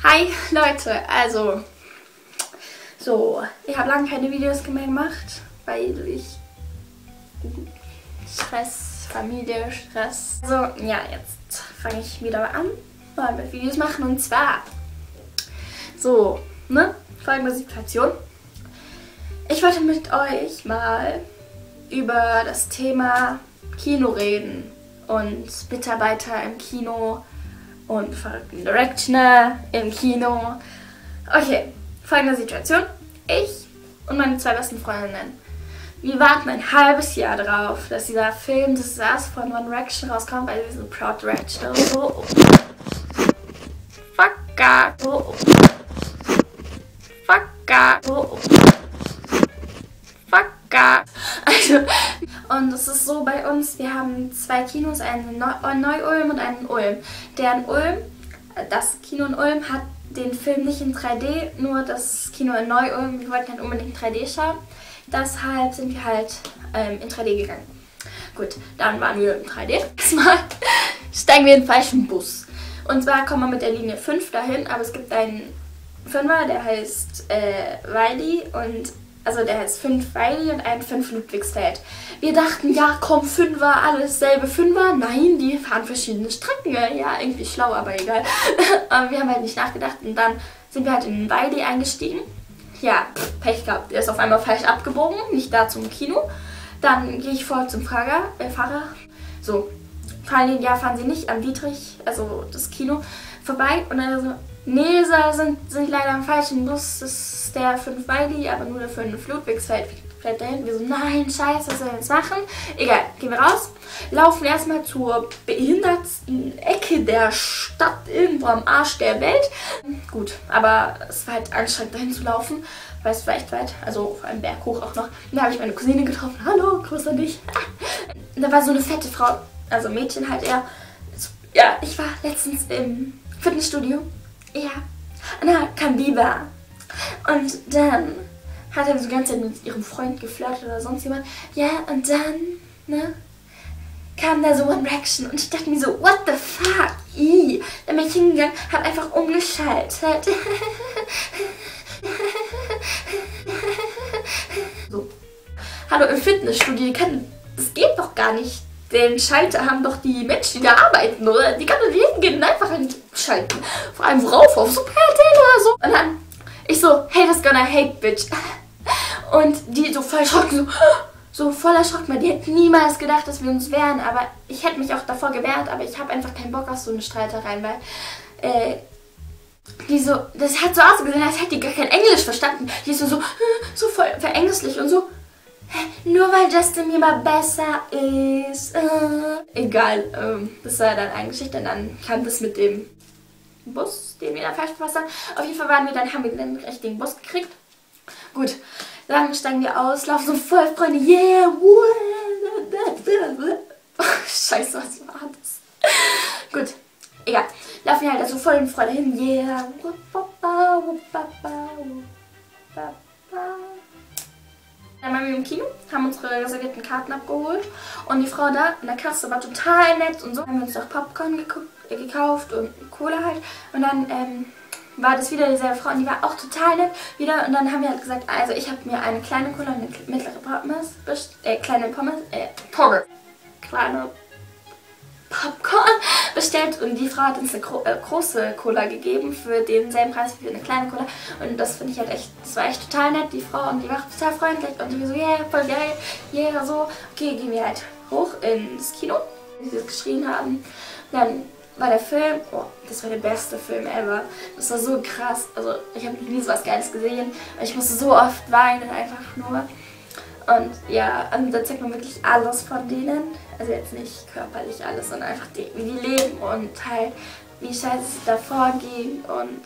Hi Leute, also ich habe lange keine Videos mehr gemacht, weil ich Stress, Familie, Stress. So, ja, jetzt fange ich wieder an, mal mit Videos machen und zwar folgende Situation. Ich wollte mit euch mal über das Thema Kino reden und Mitarbeiter im Kino und verrückten Directioner im Kino. Okay, folgende Situation. Ich und meine zwei besten Freundinnen, wir warten ein halbes Jahr drauf, dass dieser Film Das Saß von One Direction rauskommt, weil wir sind Proud Directioner. So. Fucker. So. Fucker. So. Fucker. Also, und es ist so bei uns, wir haben zwei Kinos, einen in Neu-Ulm und einen in Ulm. Der in Ulm, das Kino in Ulm hat den Film nicht in 3D, nur das Kino in Neu-Ulm, wir wollten halt unbedingt 3D schauen. Deshalb sind wir halt in 3D gegangen. Gut, dann waren wir in 3D. Diesmal steigen wir in den falschen Bus. Und zwar kommen wir mit der Linie 5 dahin, aber es gibt einen Fünfer, der heißt Weili und also der heißt 5 Weili und einen 5 Ludwigsfeld. Wir dachten, ja komm, 5er, alles selbe 5er. Nein, die fahren verschiedene Strecken. Ja, irgendwie schlau, aber egal. Aber wir haben halt nicht nachgedacht und dann sind wir halt in den Weili eingestiegen. Ja, Pech gehabt. Der ist auf einmal falsch abgebogen, nicht da zum Kino. Dann gehe ich vor zum Fahrer. So, fahren sie nicht am Dietrich, also das Kino, vorbei. Und dann so, nee, sind leider am falschen Bus. Das ist der 5 Weili, aber nur der 5 Ludwigsfeld fährt dahin. Wir so, nein, scheiße, was sollen wir jetzt machen? Egal, gehen wir raus. Laufen erstmal zur behindertsten Ecke der Stadt, irgendwo am Arsch der Welt. Gut, aber es war halt anstrengend dahin zu laufen, weil es war echt weit, also vor allem Berg hoch auch noch. Und da habe ich meine Cousine getroffen. Hallo, grüß an dich. Und da war so eine fette Frau, also Mädchen halt eher. Ja, ich war letztens im Fitnessstudio. Ja, und da kam Biber. Und dann hat er so die ganze Zeit mit ihrem Freund geflirtet oder sonst jemand. Ja, und dann, kam da so One Direction und ich dachte mir so, what the fuck? Dann bin ich hingegangen, hab einfach umgeschaltet. So. Hallo, im Fitnessstudio, das geht doch gar nicht. Den Schalter haben doch die Menschen, die da arbeiten, oder? Die kann doch nicht hingehen und einfach schalten. Vor allem worauf? Auf Super RTL oder so. Und dann, ich so, haters gonna hate, bitch. Und die so voll erschrocken, so voll erschrocken, weil die hätten niemals gedacht, dass wir uns wehren. Aber ich hätte mich auch davor gewehrt, aber ich habe einfach keinen Bock auf so eine Streitereien, weil, das hat so ausgesehen, als hätte die gar kein Englisch verstanden. Die ist so voll verängstlich und so. Nur weil Justin Bieber besser ist. Egal, das war dann eine Geschichte. Und dann kam das mit dem Bus, den wir da falsch verpasst haben. Auf jeden Fall haben wir den richtigen Bus gekriegt. Gut, dann steigen wir aus, laufen so voll Freunde. Yeah, scheiße, was war das? Gut, egal. Laufen wir halt also voll in Freude hin. Yeah. Dann waren wir im Kino, haben unsere reservierten Karten abgeholt und die Frau da in der Kasse war total nett und so. Haben wir uns auch Popcorn gekauft und Cola halt und dann war das wieder dieselbe Frau und die war auch total nett wieder und dann haben wir halt gesagt, also ich habe mir eine kleine Cola und eine mittlere Pommes, kleine Popcorn bestellt und die Frau hat uns eine große Cola gegeben für denselben Preis wie für eine kleine Cola und das finde ich halt echt, das war echt total nett, die Frau, und die war total freundlich und wir so, yeah, voll geil, yeah, so. Okay, gehen wir halt hoch ins Kino, wie wir geschrien haben. Dann war der Film, oh, das war der beste Film ever. Das war so krass, also ich habe nie so was Geiles gesehen, ich musste so oft weinen, einfach nur. Und ja, und da zeigt man wirklich alles von denen. Also jetzt nicht körperlich alles, sondern einfach wie die leben und halt wie scheiße es davor ging. Und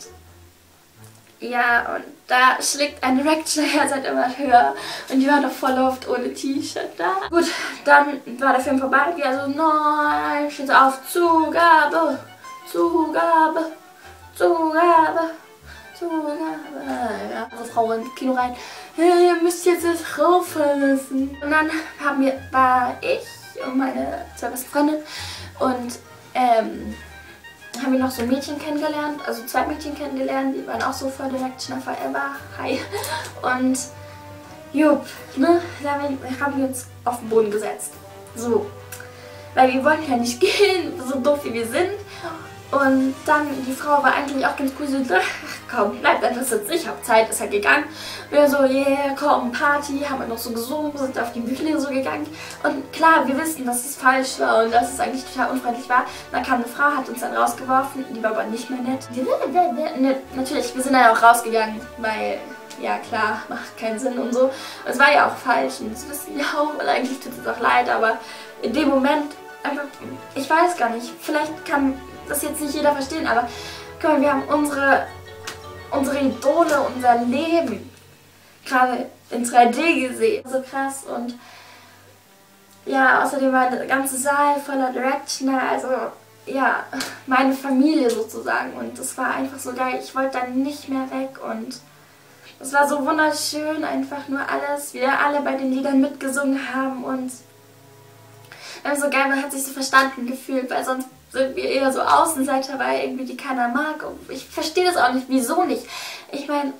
ja, und da schlägt ein Directioner-Herz halt immer höher. Und die war noch voll oft ohne T-Shirt da. Gut, dann war der Film vorbei. Wir so, nein, steht so auf, Zugabe, Zugabe, Zugabe. Ja, unsere Frau ins Kino rein. Hey, ihr müsst jetzt das Raum verlassen. Und dann war ich und meine zwei besten Freundinnen und haben wir noch so Mädchen kennengelernt, also 2 Mädchen kennengelernt, die waren auch so voll Directioner Forever. Hi. Und jupp, ne, da haben wir uns auf den Boden gesetzt. So. Weil wir wollten ja nicht gehen, so doof wie wir sind. Und dann, die Frau war eigentlich auch ganz cool, so, ach komm, bleib dann das jetzt, ich hab Zeit, ist halt gegangen. Wir so, yeah, komm, Party, haben wir noch so gesungen, sind auf die Bühne so gegangen. Und klar, wir wissen, dass es falsch war und dass es eigentlich total unfreundlich war. Dann kam eine Frau, hat uns dann rausgeworfen, die war aber nicht mehr nett. Natürlich, wir sind dann auch rausgegangen, weil, ja klar, macht keinen Sinn und so. Und es war ja auch falsch und das wissen wir auch, und eigentlich tut es auch leid, aber in dem Moment, einfach, ich weiß gar nicht, vielleicht kann das jetzt nicht jeder verstehen, aber guck mal, wir haben unsere Idole, unser Leben gerade in 3D gesehen. So krass. Und ja, außerdem war der ganze Saal voller Directioner, also ja, meine Familie sozusagen, und das war einfach so geil. Ich wollte dann nicht mehr weg und es war so wunderschön, einfach nur alles, wie wir alle bei den Liedern mitgesungen haben und so geil, man hat sich so verstanden gefühlt, weil sonst sind wir eher so Außenseiter, weil irgendwie die keiner mag. Und ich verstehe das auch nicht, wieso nicht. Ich meine,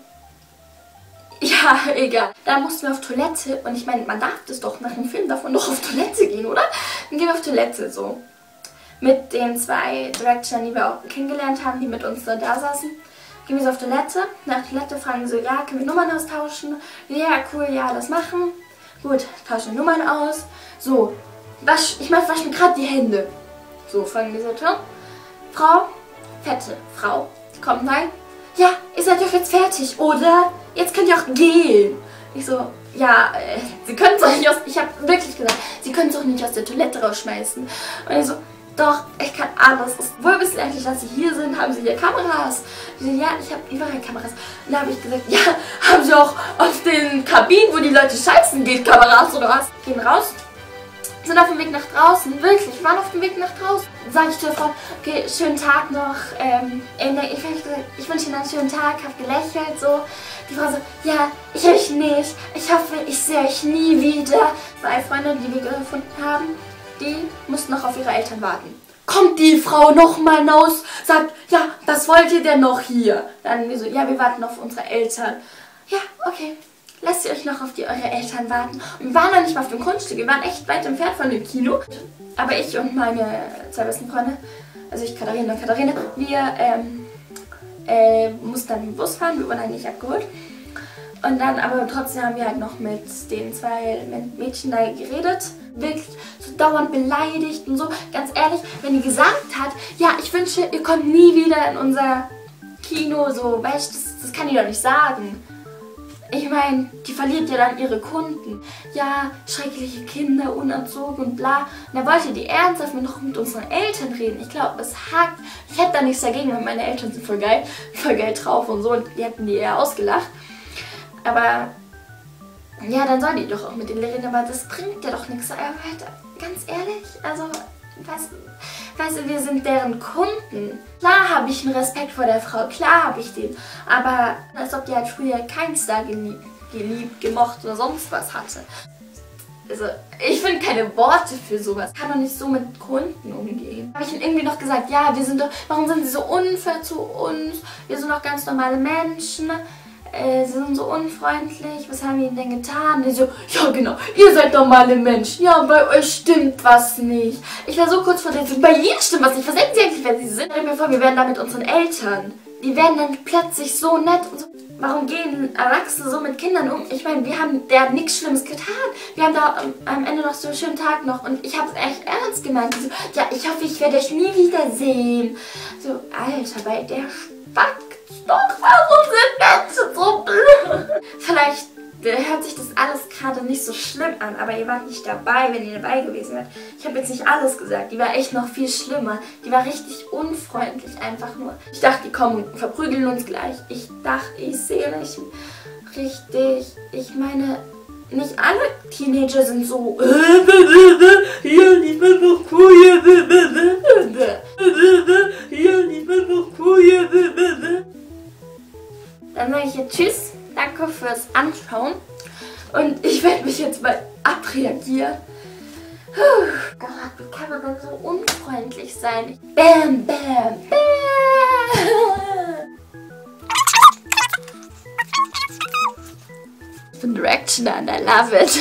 ja, egal. Da mussten wir auf Toilette und ich meine, man darf das doch, nach dem Film darf man doch auf Toilette gehen, oder? Dann gehen wir auf Toilette, so. Mit den 2 Directionern, die wir auch kennengelernt haben, die mit uns da saßen. Gehen wir so auf Toilette. Nach der Toilette fragen wir so, ja, können wir Nummern austauschen? Ja, cool, ja, das machen. Gut, tauschen wir Nummern aus. So, ich wasche mir gerade die Hände. So, fangen wir so an. Frau, fette Frau, kommt rein. Ja, ihr seid doch jetzt fertig, oder? Jetzt könnt ihr auch gehen. Ich so, ja, Sie können es doch nicht aus... Ich habe wirklich gesagt, Sie können es doch nicht aus der Toilette rausschmeißen. Und ich so, doch, ich kann alles. Ist wohl wissen eigentlich, dass Sie hier sind. Haben Sie hier Kameras? Ich so, ja, ich habe überall Kameras. Und dann habe ich gesagt, ja, haben Sie auch auf den Kabinen, wo die Leute scheißen geht, Kameras oder was? Gehen raus. Sind auf dem Weg nach draußen, wirklich, waren auf dem Weg nach draußen. Sag ich zur Frau, okay, schönen Tag noch, ich wünsche Ihnen einen schönen Tag, hab gelächelt, so. Die Frau so, ja, ich euch nicht, ich hoffe, ich sehe euch nie wieder. 2 Freunde, die wir gefunden haben, die mussten noch auf ihre Eltern warten. Kommt die Frau nochmal hinaus, sagt, ja, was wollt ihr denn noch hier? Dann wir so, ja, wir warten auf unsere Eltern. Ja, okay. Lasst ihr euch noch auf eure Eltern warten. Und wir waren noch nicht mal auf dem Grundstück. Wir waren echt weit entfernt von dem Kino. Aber ich und meine 2 besten Freunde, also ich, Katharina und Katharina, wir mussten dann im Bus fahren. Wir wurden eigentlich abgeholt. Und dann, aber trotzdem haben wir halt noch mit den 2 Mädchen da geredet. Wirklich so dauernd beleidigt und so. Ganz ehrlich, wenn die gesagt hat, ja, ich wünsche, ihr kommt nie wieder in unser Kino, so, weißt du, das kann die doch nicht sagen. Ich meine, die verliert ja dann ihre Kunden. Ja, schreckliche Kinder, unerzogen und bla. Und da wollte die ernsthaft noch mit unseren Eltern reden. Ich glaube, es hakt. Ich hätte da nichts dagegen, weil meine Eltern sind voll geil drauf und so. Und die hätten die eher ausgelacht. Aber, ja, dann soll die doch auch mit denen reden. Aber das bringt ja doch nichts. Aber halt, ganz ehrlich, also, weißt du, wir sind deren Kunden. Klar habe ich einen Respekt vor der Frau, klar habe ich den. Aber als ob die halt früher keinen Star geliebt, gemocht oder sonst was hatte. Also, ich finde keine Worte für sowas. Ich kann doch nicht so mit Kunden umgehen. Habe ich ihnen irgendwie noch gesagt, ja, wir sind doch, warum sind sie so unfair zu uns? Wir sind doch ganz normale Menschen. Sie sind so unfreundlich, was haben wir ihnen denn getan? Und die so, ja genau, ihr seid normale Menschen, ja, bei euch stimmt was nicht. Ich war so kurz vor der, bei ihnen stimmt was nicht, was denken sie eigentlich, wenn sie sind? Stell mir vor, wir wären da mit unseren Eltern. Die werden dann plötzlich so nett und so. Warum gehen Erwachsene so mit Kindern um? Ich meine, der hat nichts Schlimmes getan. Wir haben da am Ende noch so einen schönen Tag noch und ich habe es echt ernst gemeint. So, ja, ich hoffe, ich werde euch nie wiedersehen. So, Alter, bei der spackt doch, warum sind Menschen so blöd? Vielleicht hört sich das alles gerade nicht so schlimm an, aber ihr wart nicht dabei, wenn ihr dabei gewesen wärt. Ich habe jetzt nicht alles gesagt, die war echt noch viel schlimmer. Die war richtig unfreundlich einfach nur. Ich dachte, die kommen und verprügeln uns gleich. Ich dachte, ich sehe nicht richtig. Ich meine, nicht alle Teenager sind so hier, ich bin doch cool, hier, ich bin doch cool. Dann sage ich jetzt Tschüss, danke fürs Anschauen und ich werde mich jetzt mal abreagieren. Gott, wie kann man denn so unfreundlich sein? Bam, bam, bam. Ich bin Directioner and I love it.